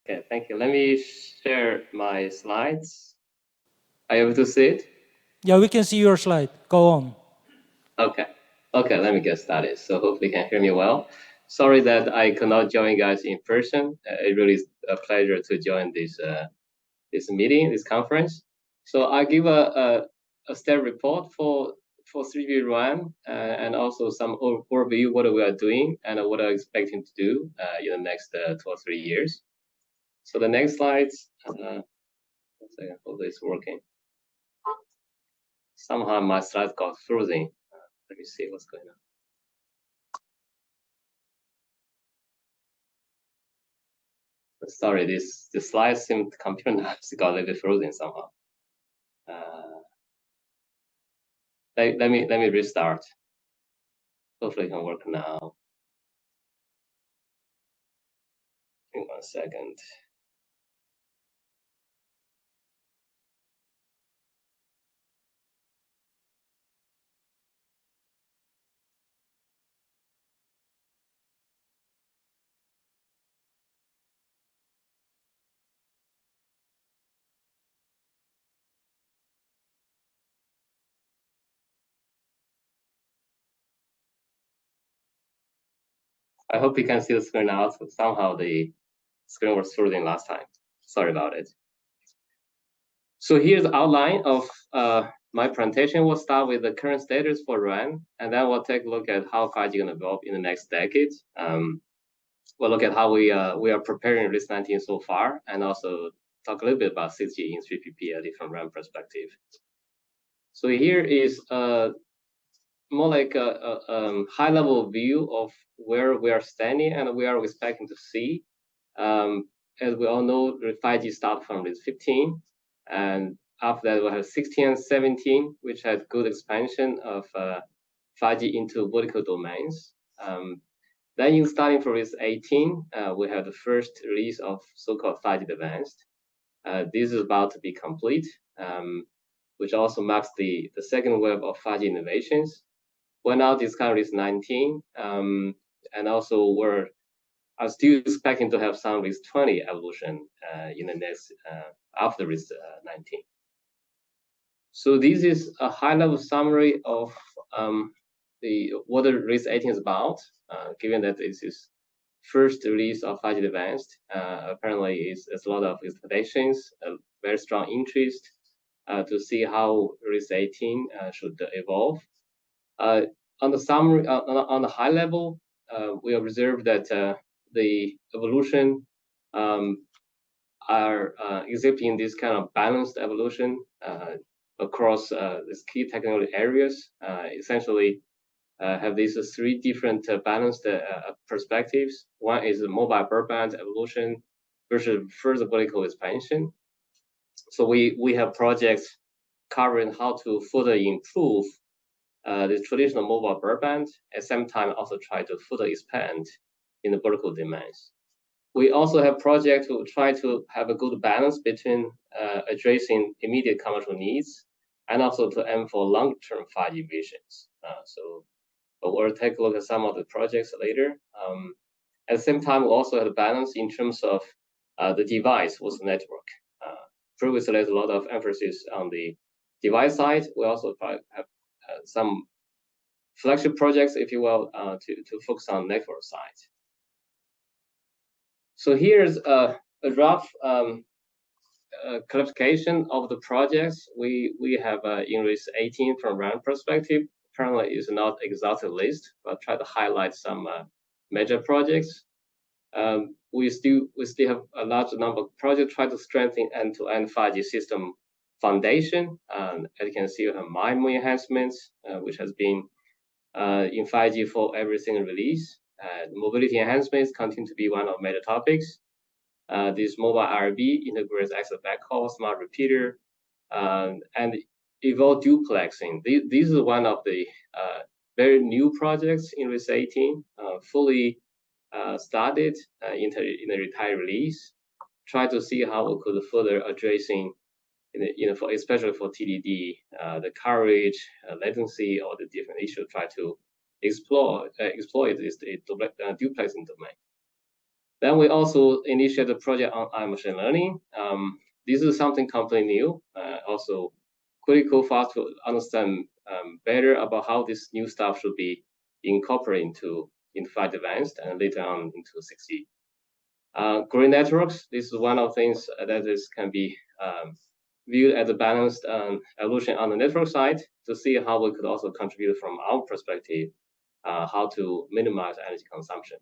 Okay, thank you. Let me share my slides. Are you able to see it? Yeah, we can see your slide. Go on. Okay. Okay, let me get started. So hopefully you can hear me well. Sorry that I could not join you guys in person. It really is a pleasure to join this meeting, this conference. So I give a state report for 3V1 and also some overview what we are doing and what I'm expecting to do in the next 2 or 3 years. So the next slides, one second, hopefully it's working. Somehow my slides got frozen. Let me see what's going on. Sorry, this slide seemed computer got a little bit frozen somehow. Let me restart. Hopefully it can work now. Give me 1 second. I hope you can see the screen now. So somehow the screen was frozen last time. Sorry about it. So here's the outline of my presentation. We'll start with the current status for RAN, and then we'll take a look at how 5G is going to evolve in the next decade. We'll look at how we are preparing Release 19 so far, and also talk a little bit about 6G in 3GPP from RAN perspective. So here is more like a high-level view of where we are standing and where we're expecting to see. As we all know, the 5G started from Release 15, and after that we have 16 and 17, which had good expansion of 5G into vertical domains. Then starting from Release 18, we have the first release of so-called 5G Advanced. This is about to be complete, which also marks the second wave of 5G innovations. We're now discussing Release 19, and also we're still expecting to have some Release 20 evolution in the next after Release 19. So this is a high-level summary of what the Release 18 is about. Given that this is first release of 5G Advanced, apparently it's a lot of expectations, a very strong interest to see how Release 18 should evolve. On the summary, on the high level, we observe that the evolution are exhibiting this kind of balanced evolution across these key technology areas. Essentially, have these three different balanced perspectives. One is the mobile broadband evolution versus further vertical expansion. So we have projects covering how to further improve the traditional mobile broadband, at the same time also try to further expand in the vertical domains. We also have projects to try to have a good balance between addressing immediate commercial needs and also to aim for long-term 5G visions. But we'll take a look at some of the projects later. At the same time, we also have a balance in terms of the device with network. Previously, there's a lot of emphasis on the device side. We also have some flagship projects, if you will, to focus on network side. So here's a rough clarification of the projects we have in Release 18 from RAN perspective. Apparently, it's not exhaustive list, but try to highlight some major projects. We still have a large number of projects try to strengthen end-to-end 5G system foundation. As you can see, we have MIMO enhancements, which has been in 5G for every single release. Mobility enhancements continue to be one of major topics. This mobile IRB integrates access backhaul, smart repeater, and evolve duplexing. This is one of the very new projects in Release 18, fully started in a retired release. Try to see how we could further addressing, especially for TDD, the coverage, latency, or the different issues. Try to exploit this duplexing domain. Then we also initiated a project on machine learning. This is something completely new, also critical for us to understand better about how this new stuff should be incorporated into 5G Advanced and later on into 6G. Green networks, this is one of the things that can be viewed as a balanced evolution on the network side to see how we could also contribute from our perspective, how to minimize energy consumption.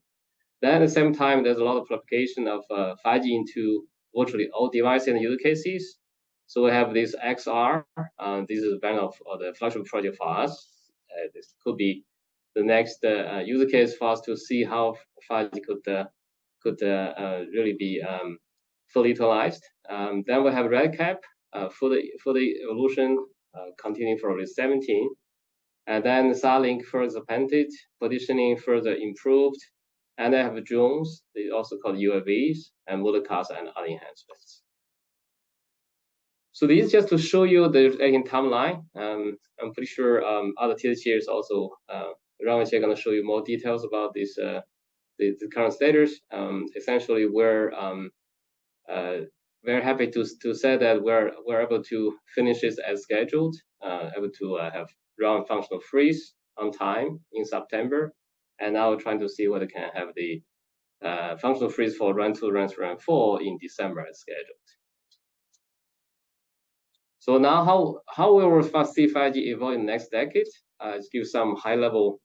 Then at the same time, there's a lot of application of 5G into virtually all devices and use cases. So we have this XR. This is one of the flagship project for us. This could be the next use case for us to see how 5G could really be fully utilized. Then we have RedCap for the evolution, continuing for the 17. And then Starlink further painted, positioning further improved. And they have drones, they also called UAVs, and multicast and other enhancements. So this is just to show you the timeline. I'm pretty sure other teachers also, Wanshi are going to show you more details about this, the current status. Essentially, we're very happy to say that we're able to finish this as scheduled, able to have ground functional freeze on time in September. And now we're trying to see whether we can have the functional freeze for run 2, run 3, run 4 in December as scheduled. So now how will we see 5G evolve in the next decade? To give some high-level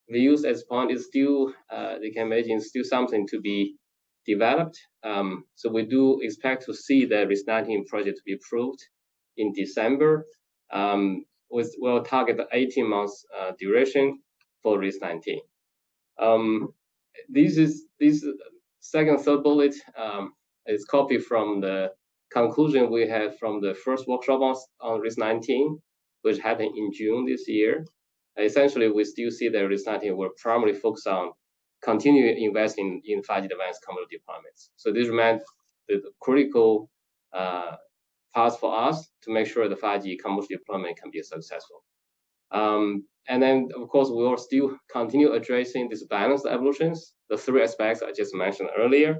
views at this point, is still, they can imagine, still something to be developed. So we do expect to see the RIS-19 project to be approved in December. We'll target the 18 months duration for RIS-19. This second third bullet is copied from the conclusion we had from the first workshop on RIS-19, which happened in June this year. Essentially, we still see that RIS-19 will primarily focus on continuing investing in 5G advanced commercial deployments. So this remains the critical path for us to make sure the 5G commercial deployment can be successful. And then, of course, we will still continue addressing these balanced evolutions, the 3 aspects I just mentioned earlier.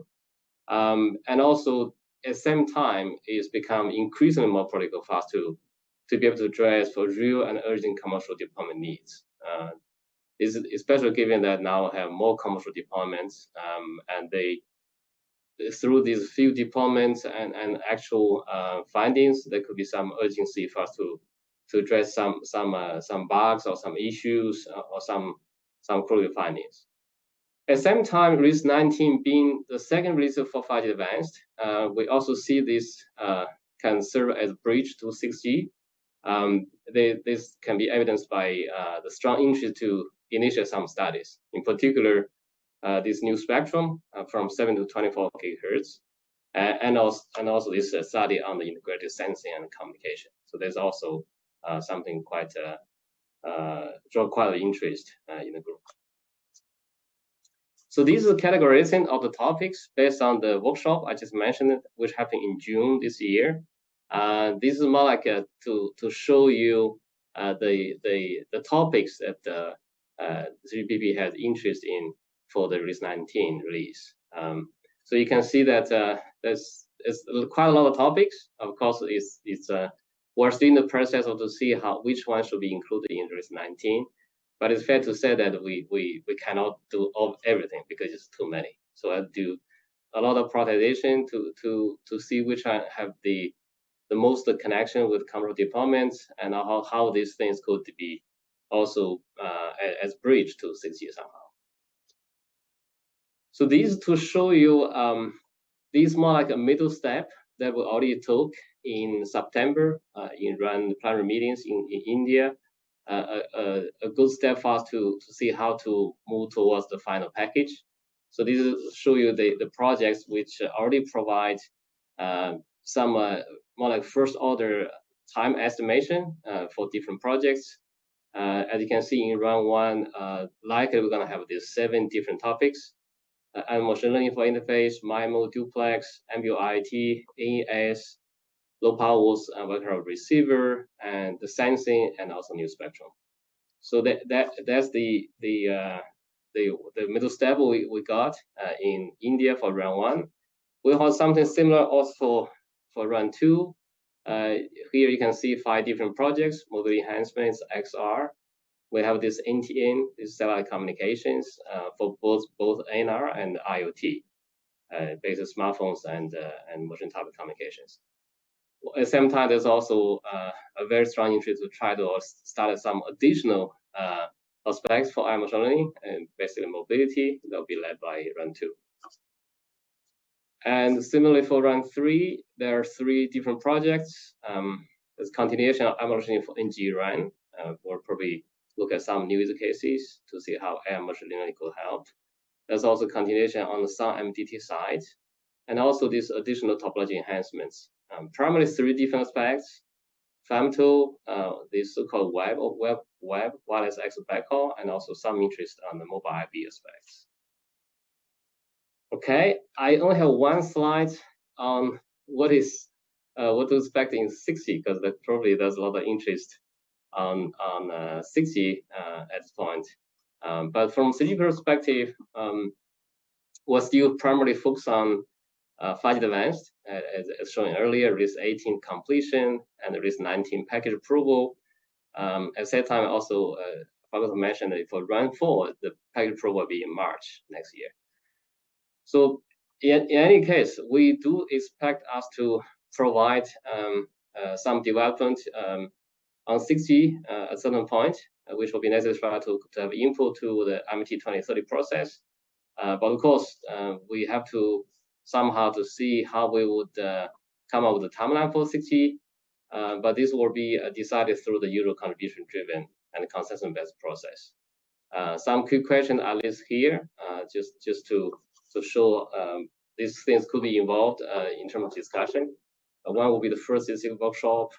And also, at the same time, it's become increasingly more critical for us to be able to address for real and urgent commercial deployment needs. Especially given that now we have more commercial deployments, and through these few deployments and actual findings, there could be some urgency for us to address some bugs or some issues or some critical findings. At the same time, RIS-19 being the second release for 5G Advanced, we also see this can serve as a bridge to 6G. This can be evidenced by the strong interest to initiate some studies, in particular, this new spectrum from 7 to 24 gigahertz, and also this study on the integrated sensing and communication. So there's also something quite draw quite interest in the group. So these are categorization of the topics based on the workshop I just mentioned, which happened in June this year. This is more like to show you the topics that the 3BB has interest in for the RIS-19 release. So you can see that there's quite a lot of topics. Of course, we're still in the process of to see which one should be included in RIS-19. But it's fair to say that we cannot do everything because it's too many. So I do a lot of prioritization to see which have the most connection with commercial deployments and how these things could be also as bridge to 6G somehow. So these to show you these more like a middle step that we already took in September in run plenary meetings in India. A good step for us to see how to move towards the final package. So this is show you the projects which already provide some more like first order time estimation for different projects. As you can see in round 1, likely we're going to have these 7 different topics. And machine learning for interface, MIMO, duplex, MBUIT, AES, low power vector receiver, and the sensing, and also new spectrum. So that's the the middle step we got in India for run 1. We have something similar also for run 2. Here you can see 5 different projects: mobility enhancements, XR. We have this NTN, this satellite communications for both NR and IoT, based smartphones and motion type communications. At the same time, there's also a very strong interest to try to start some additional aspects for machine learning, and basically mobility that will be led by run 2. And similarly for run 3, there are 3 different projects. There's continuation of machine learning in GRAN. We'll probably look at some new use cases to see how AI machine learning could help. There's also continuation on the some MTT side, and also these additional topology enhancements. Primarily 3 different aspects: FAMTO, the so-called web wireless access backhaul, and also some interest on the mobile IP aspects. Okay, I only have 1 slide on what to expect in 6G, because probably there's a lot of interest on 6G at this point. But from 3G perspective, we're still primarily focused on 5G advanced, as shown earlier, RIS 18 completion and RIS 19 package approval. At the same time, also, I forgot to mention that for run 4, the package approval will be in March next year. So in any case, we do expect us to provide some development on 6G at a certain point, which will be necessary to have input to the MT 2030 process. But of course, we have to somehow to see how we would come up with a timeline for 6G. But this will be decided through the usual contribution-driven and consensus-based process. Some quick questions are listed here, just to show these things could be involved in terms of discussion. One will be the first specific workshop,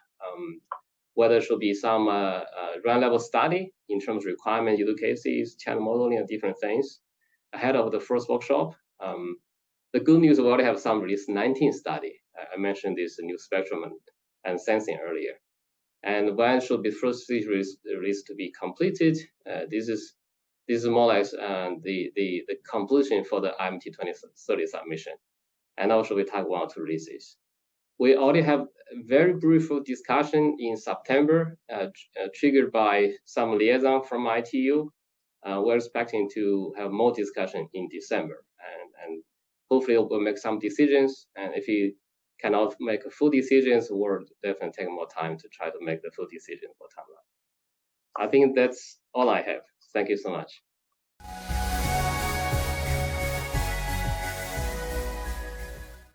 whether it should be some run level study in terms of requirement, use cases, channel modeling, and different things ahead of the first workshop. The good news, we already have some RIS 19 study. I mentioned this new spectrum and sensing earlier. And when should be first RIS to be completed? This is more or less the completion for the IMT 2030 submission. And also we talk 1 or 2 releases. We already have very brief discussion in September, triggered by some liaison from ITU. We're expecting to have more discussion in December, and hopefully we'll make some decisions. And if you cannot make full decisions, we'll definitely take more time to try to make the full decision for timeline. I think that's all I have. Thank you so much.